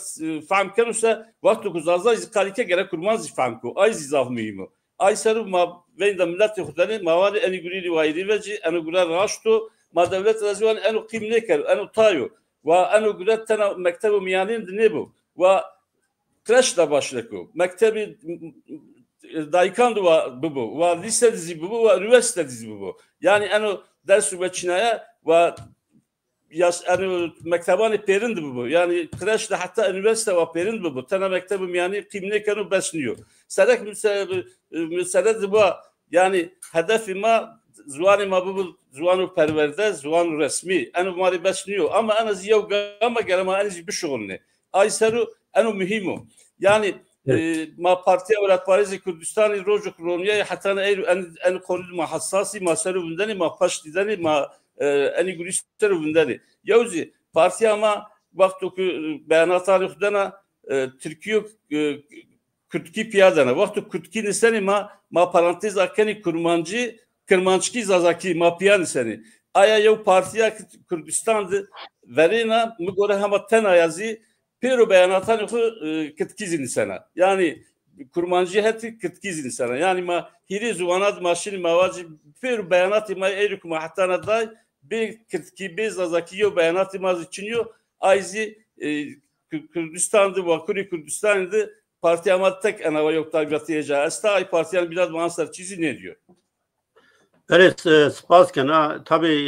fam kenuse vaktu ki zazayız kalike gerek kurmancı fam ko ay zizaf miyim. Ay seru ma veyda milleti xudani mavani eni guri vayri veci eni gura raştu ma devlet razvan eni qimneker eni tayo وأنا قلت أنا مكتب ميانين دنيبو وكرش دا başlıkı mektebi daykan da bu ve lise dizi bu ve üniversite dizi bu yani eno ders ve çinaya ve yas eno mektebani perindi bu yani kreş da hatta üniversite ve perindi bu tane mektebim yani kimne kanu besniyor sadek mesela bu yani hedefima zuani ma bu zuanu perverde zuanu resmi eno mari besniyor ama ana ziyav gama gelama eniz bir şuğulne ayseru eno mühimu yani ما Partiya Welat Parêzê Kurdistanê Rojok Romiyayê heta en konû ma hesasî ma ser û vindenê ma paş dîdenê ma enî gulî ser û vindenê. Yewzî Partiya ma wexto ku beyanatê xwe dana Tirkiye Kürtkî piyadana. Wexto Kürtkî nisenê ma parantêza kenî kurmancî Kirmançkî zazakî ma piya nisenê. Aya yew Partiya Kurdistan di verêna min gore hema tena yazî Pero beyanatani xwe Kürtkî nisena. Yani kurmancî heti Kürtkî nisena. Yani ma hirî ziwanat maşînî mawacî pero beyanatê ma êrî ku ma hetana day bê Kürtkî bê zazakî yo beyanatê ma zîçiniyo ayzî Kürdistan'dı Bakurî Kürdistan'dı Partiya ma tek enava yok tabiatı ca. Esta ay partiyan biraz mansar çizi ne diyor? Evet, spasken tabii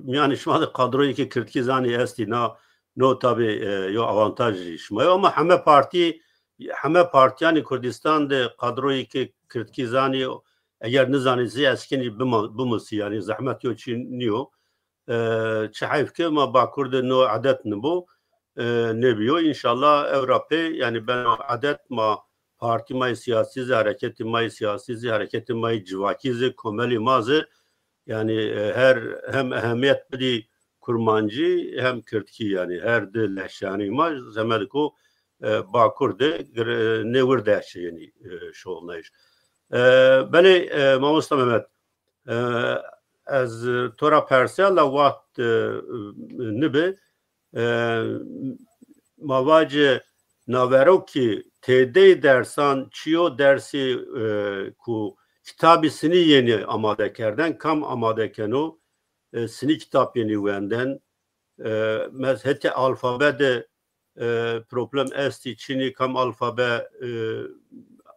yani şu anda kadroyu ki Kürtkî zani esti no tabii yo avantaj şmayo ama heme partiyani Kurdistan de kadroyu ki Kürtkî zani eğer ne zanisi eskini bimasi yani zahmet yo çiniyor çahif ki ma Bakur'da no adet ne bu ne biyo inşallah Avrupa yani ben adet ma parti may siyasi hareketi may siyasi hareketi may civakizi komeli mazı yani hem ehemmiyet bedi kurmancı hem Kürtkî yani her de leşani ma zemediko Bakur'da ne vurda yani şu olmuş. Beni Mamusta Mehmet az tora persela vaxt nibe mavacı naveroki tede dersan çiyo dersi ku kitabisini yeni amade kerden kam amade keno sini kitap yeni venden mezhete alfabede problem esti çini kam alfabe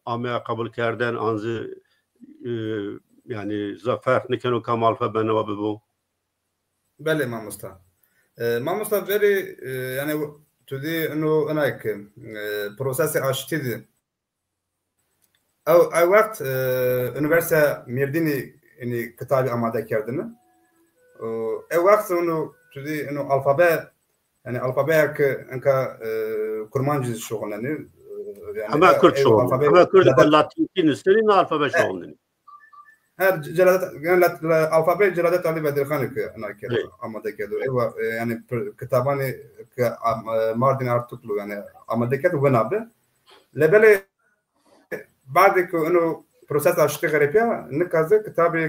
amaya kabul kerden anzı yani zafer ne keno kam alfabe ne vabe bu? Bele Mamusta. Mamusta veri yani tudi ino anak prosesi açtıydı. Ay vakt üniversite Mirdini yani kitabı amade kerdini. Ay vakt onu tudi ino alfabe yani alfabe ki enka kurmancı şoğlanı. Ama Kürt şoğlanı. Ama Kürt Latinci nisinin alfabe şoğlanı. Her celadet yani alfabe celadet Ali Bedirxan ki anak amade kerdi. Yani kitabını Mardin artiklu yani amade kerdi ve nabe. Lebele بعد که اونو پروسس آشتی غریبه نکازه کتابی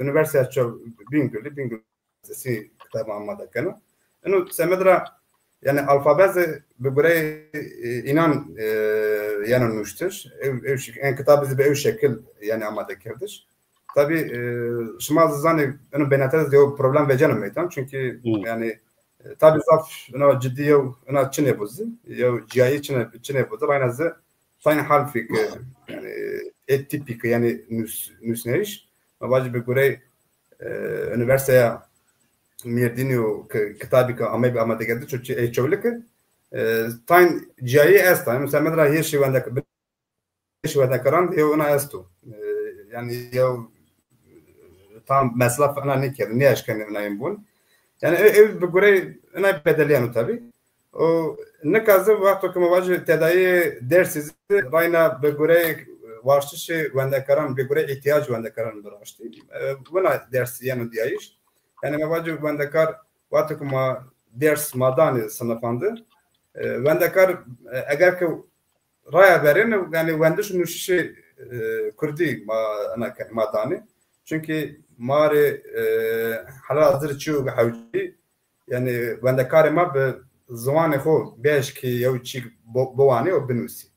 üniversite Bingöl'ü سی کتاب آماده کنه اینو سمدرا yani alfabezi böyle inan yani nuştur. En kitabı bir şekil yani amade kerdiş. Tabi şımal zani onu benatez diyor problem vecana meydan çünkü yani tabi zaf ona ciddi ona çine bozu ya cihayı çine bozu aynı zamanda aynı hal fikir yani etipik yani nüsneyiş mabacı bir göre üniversiteye Mirdiniyo kitabı ki amade geldi çünkü çevlik tayin cihayı esta mesela medra her şey vende karan diyor ona estu yani ya tam mesela falan ne ki ne aşkın ne yapın yani ev bir göre ne bedeliyanı tabi o ne kazı vakti ki mabacı tedavi dersiz rayna bir göre varşı vende karan bir göre ihtiyaç vende karan bıraktı buna dersi yani diyeyiş yani mabacı vende kar vakti ki ma ders madani sınıfandı vende kar eğer ki raya verin yani vende şunu şey Kurdi madani çünkü mari hala hazır çiğ ve havci yani vende karıma bir zamanı ho beş ki yavçı boğanı o binusi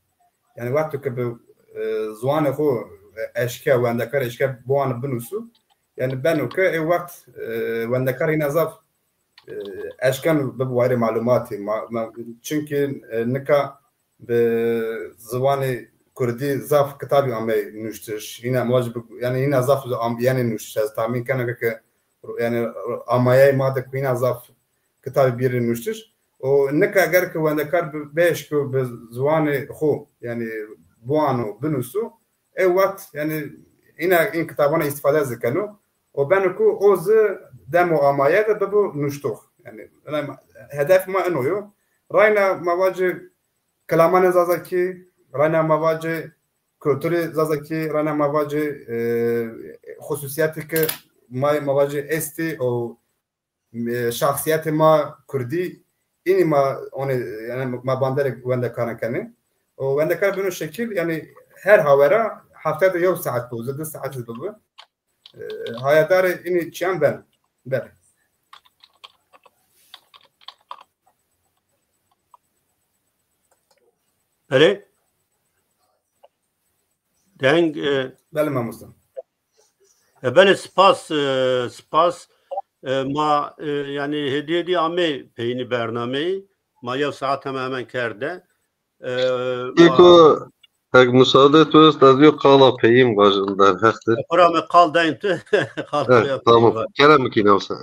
yani vakti ki bir zamanı ho eşke vende kar eşke boğanı binusu yani ben o ki vakt vende kar inazaf eşken bir vayri malumatı çünkü nika bir zamanı Kurdi zaf kitabı amay nüştür yine mecbur yani yine zaf yani nüştür tahmin kanaka ki yani amaya madde yine zaf kitabı bir nüştür o ne kadar ki vende kar beş ki be zamanı ho yani buano binusu vakt yani yine in kitabına istifade zikano o ben ku oz demo amaya da bu nüştür yani hedef ma enoyo rayna mavacı kalaman zazaki rana mavacı kültürü zazaki rana mavacı hususiyeti ki mavacı esti o şahsiyeti ma Kurdi ini ma onu yani ma bandere wende karakani o wende kar bunu şekil yani her havara haftada yok saat bu zıdı saat bu hayatları ini çiyan ben öyle deng benim Mustafa ben spas ما yani hediye di ame peyni bernameyi ma yav saat hemen kerde İko tek müsaade et diyor kala peyim vajında haktır. Kur'an'ı kal deyinti kal Evet, tamam. Kerem ki navsa.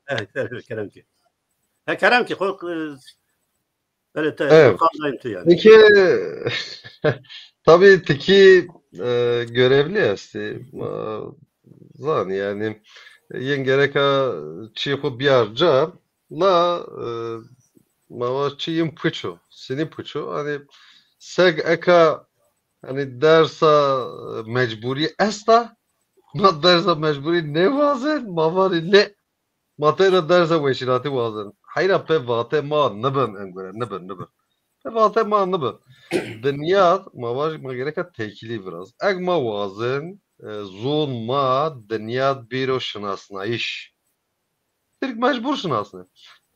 Evet, Kerem ki. Kerem ki kork öyle Evet. kal deyinti yani. Peki tabii ki görevli esti. Zan yani yen gereka çiğfu biyarca la mava çiğim pıço. Seni pıço. Hani seg eka hani dersa mecburi esta ma dersa mecburi ne vazen mavari ne matera dersa veşirati vazen hayra pe vate ma neben engere neben pe vate ma neben dünya mavaj ma gereka tekili biraz eg ma vazen zon ma dünya biro şınasnayiş Türk mecbur şınasna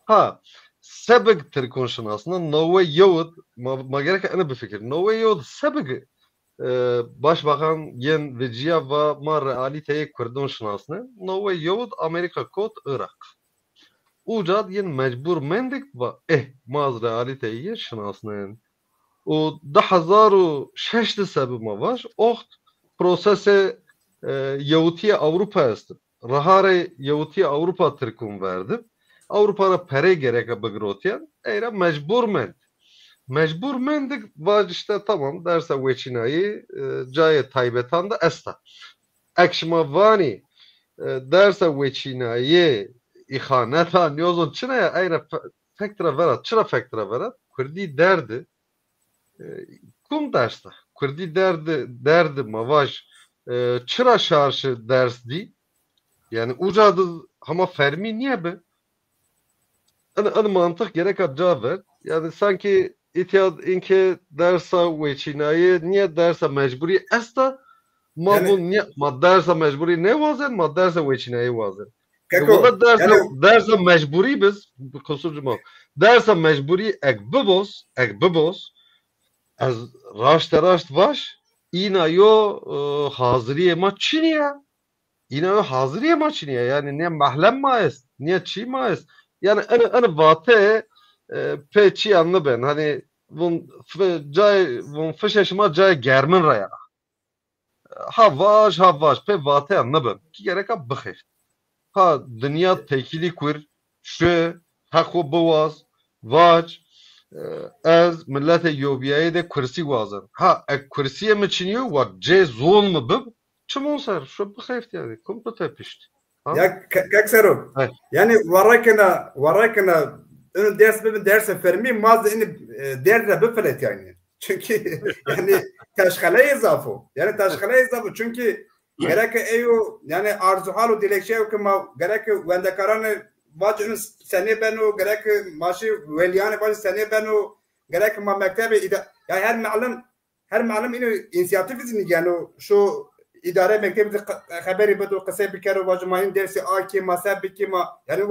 ha sebeg Türk'ün şınasna no way yod ma gereka ana bir fikir no way yod sebeg Başbakan yen veciya ve ma realiteyi Kurdun şınasını no ve yahut Amerika kot Irak. Ucad yen mecbur mendik ve maz realiteyi şınasını. O 2006 sebebi ma var. Oht prosese Yahutiye Avrupa est. Rahare Yahutiye Avrupa Türk'ün verdi. Avrupa'na pere gerek begrotiyen. Eyra mecbur mend. Mecbur mendik var işte tamam derse veçinayı caye taybetan da esta. Ekşima vani derse veçinayı ihanetan yozun çinaya ayna fektra verat. Çıra fektra verat. Kurdi derdi. Kum derste. Kurdi derdi mavaj çıra şarşı ders di. Yani ucadı ama fermi niye be? Anı mantık gerek cevap ver. Yani sanki İtiyad inke dersa veçinayı niye dersa mecburi esta ma Yani- bu niye ma dersa mecburi ne vazen ma dersa veçinayı vazen. Kako Valla yani dersa mecburi biz kusurcu ma dersa mecburi ek bibos az raşt vaş ina yo haziriye ma çiniye ina yo haziriye ma çiniye yani ne mahlem ma est niye çi ma est yani ana vate peçi anlı ben hani bun fışeşma cay germin raya havaş pe vate anlı ben ki gerek ab bıxir ha dünya tekili kur şu hako boğaz vaç az millete yobiyayı de kursi vazın ha kursiye mi çiniyor var ce zon mu bib çımon ser şu bıxir yani kumpa tepişti ya kaksero Evet. yani varakana ünü derse fermi maz ini derse biflet yani. Çünkü yani taşkale izafı. Yani taşkale izafı çünkü gerek eyo yani arzu halu dilekçe ki ma gerek wende karanı vaç ünü sene benu gerek maşı veliyane vaç sene benu gerek ma mektebi ya her malum ini inisiyatif izni yani şu idare mektebi haberi bedu kısa bir kere vacımayın dersi aki masab ki ma yani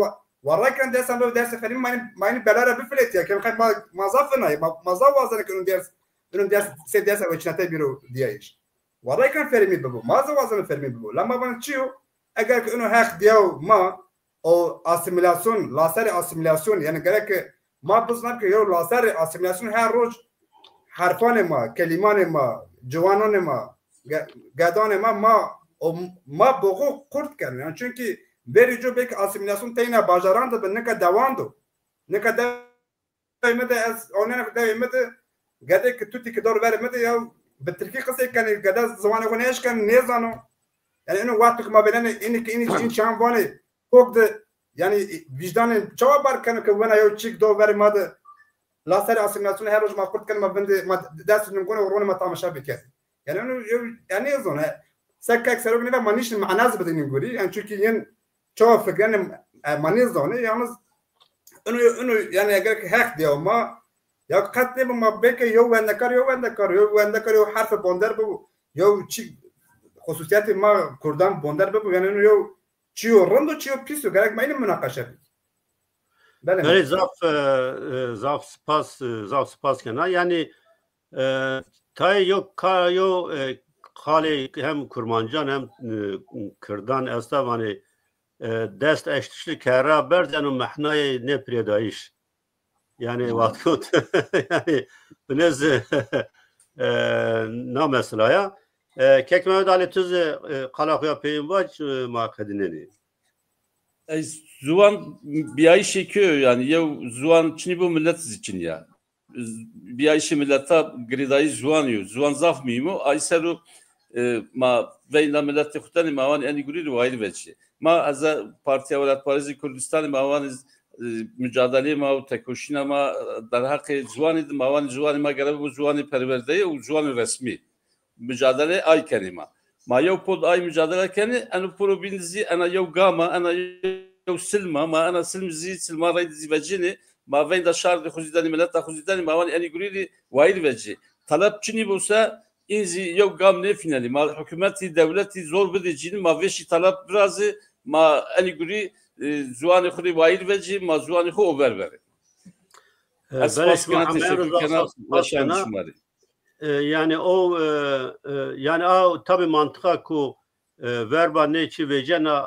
وراكن ده سبب درس خلينا ما بلاره بفلت يا كم خد ما ظفنا ما ظوازنا كانوا درس سي درس وچنته بيرو ديايش وراكن فرمي ببو ما ظوازنا فرمي ببو لما بنتشيو اگر انه هاخ دياو ما او اسيميلاسيون لاسر اسيميلاسيون يعني قالك ما بزنك يو لاسر اسيميلاسيون هر روز حرفان ما كلمان ما جوانان ما قادان ما بوغو قرد كان يعني çünkü verici belki asimilasyon teyine bacarandı ben ne kadar devandı. Ne kadar demedi az ona demedi. Gade ki tutti ki doğru vermedi ya bitirki kısa kan gada zamanı konuş kan ne zano. Yani onu vakti ma belen in şanvani kokdu yani vicdanın cevap var kan ki bana yok çık doğru vermedi. لا سر اسیمیلاسیون هر روز ما کرد کنم ما دست نمیکنه و رون ما تماشا بکرد یعنی یعنی زونه سکک سرو کنه ما نیش معناز بدین گوری یعنی چون که این چه فکرن معنی زونه یعنی اونو یعنی اگر که حق دیو ما یا قطعی ما بکه یو وندکار یو حرف بندر بگو یو چی خصوصیت ما کردان بندر بگو یعنی یو چیو رند و چیو پیسو گرک ما این مناقشه بید بله زاف سپاس کنه یعنی تا یو خالی هم کرمانجان هم کردان استوانی دست اشتشلی کارا بردن و محنای نپریدایش یعنی وقت کود یعنی بنز نامسلایا که محمد علی توز قلاقیا پیم باج ما قدیننی زوان بیایشی که yani ya زوان چنی bu millet için ya بیایشی milleta gridayı zuan zaf miyim ay seru ma veyna milleti xutani mavan eni guri vayli veçi ma az partiya velat Parisi Kürdistan mavan mücadele ma tekoşina ma dar hakkı zuani mavan zuani ma garabi bu zuani perverdeye u zuani resmi mücadele ay kelima ma yew pod ay mücadele keni enu probinzi ana yew gama ana yew silma ma ana silmzi silma raydi vecini ma veyna şardı xuzidani milleta xuzidani mavan eni guri vayli veci talep çini bulsa İnzi yok gam ne finali ma hükümeti devleti zor bedicini ma veşi talep birazı ma eni guri zuani xuri vayir veci ma zuani xu over veri. Aspas yani o yani o tabi mantığa ku verba ne çi vecena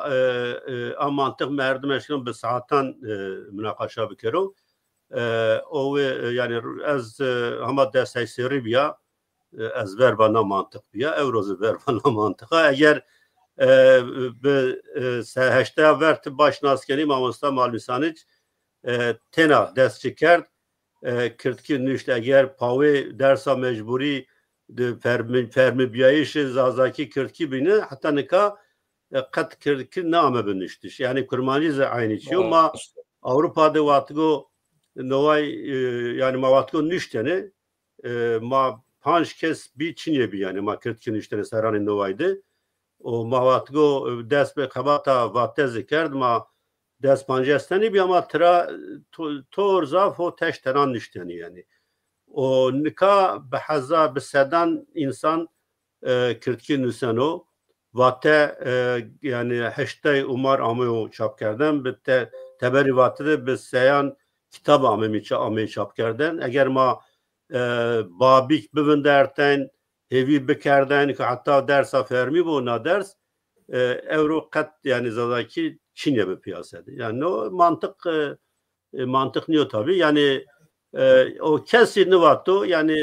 a mantık merdim eşkin bir saatten münakaşa bikero o yani az ama destek Serbiya از verba mantık ya evrozu verba mantık eğer به هشته ورت باش ناسکنی مامستا مالمیسانیچ تنا دست کرد کرد که نشت اگر پاوی درسا مجبوری فرمی بیایش زازاکی کرد که بینه حتی نکا قد کرد که نامه بنشتش یعنی کرمانی aynı چیو ما Avrupa واتگو نوای yani ما واتگو نشتنه ما پنج کس بی چینیه بی yani ما کرد که نشتنه سرانی نوایده o mavatgo dest be kabata vatez کرد ما dest panjestani bir ama tra tor zaf o teşteran nişteni yani o nika behaza besedan insan kirtki nüseno vate yani heşte umar ameo çap kerden bitte teberi vate be seyan kitap amemi çap kerden eğer ma babik bivnderten hevi bekerden ki hatta dersa fermi bu na ders euro kat yani zadaki Çin'e bir piyasada. Yani o mantık niye tabii yani o kesin vato yani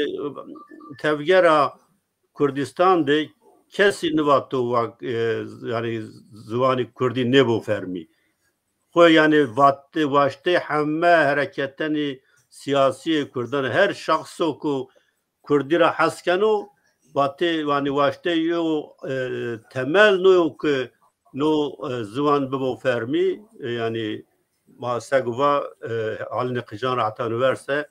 tevgera Kürdistan'da kesin vato yani zuvani Kürdi ne bu fermi. O yani vatte vaşte hamme hareketini siyasi Kürdan her şahsı ku Kürdira haskanu Batı yani vaşte yo temel no ki no zaman bu fermi yani masagva halini kıcan atan verse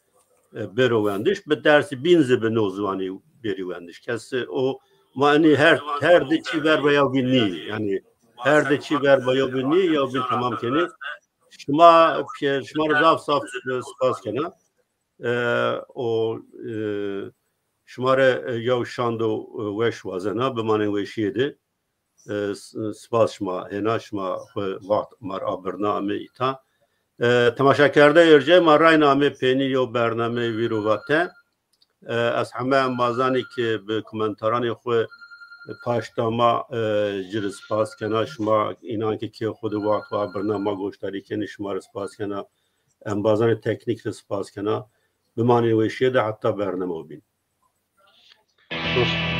berovendiş bir dersi binzi be no zamanı berovendiş kesi o mani her de çi ver bayağı binni yani her de çi ver bayağı binni ya bin tamam keni şuma razaf saf spas kena o شماره یو شاندو وش وزنا به معنی وشیده سپاس شما هنا شما وقت مرا برنامه ایتا تماشا کرده ارجای مرای نامه پینی و برنامه ویروواته از همه مازانی که به کامنتارانی خو پاشتاما جر سپاس کنا شما اینان که خود وقت و برنامه گوشتاری کنی شما سپاس کنا بازان تکنیک سپاس کنا به معنی وشیده حتی برنامه بین Dostum.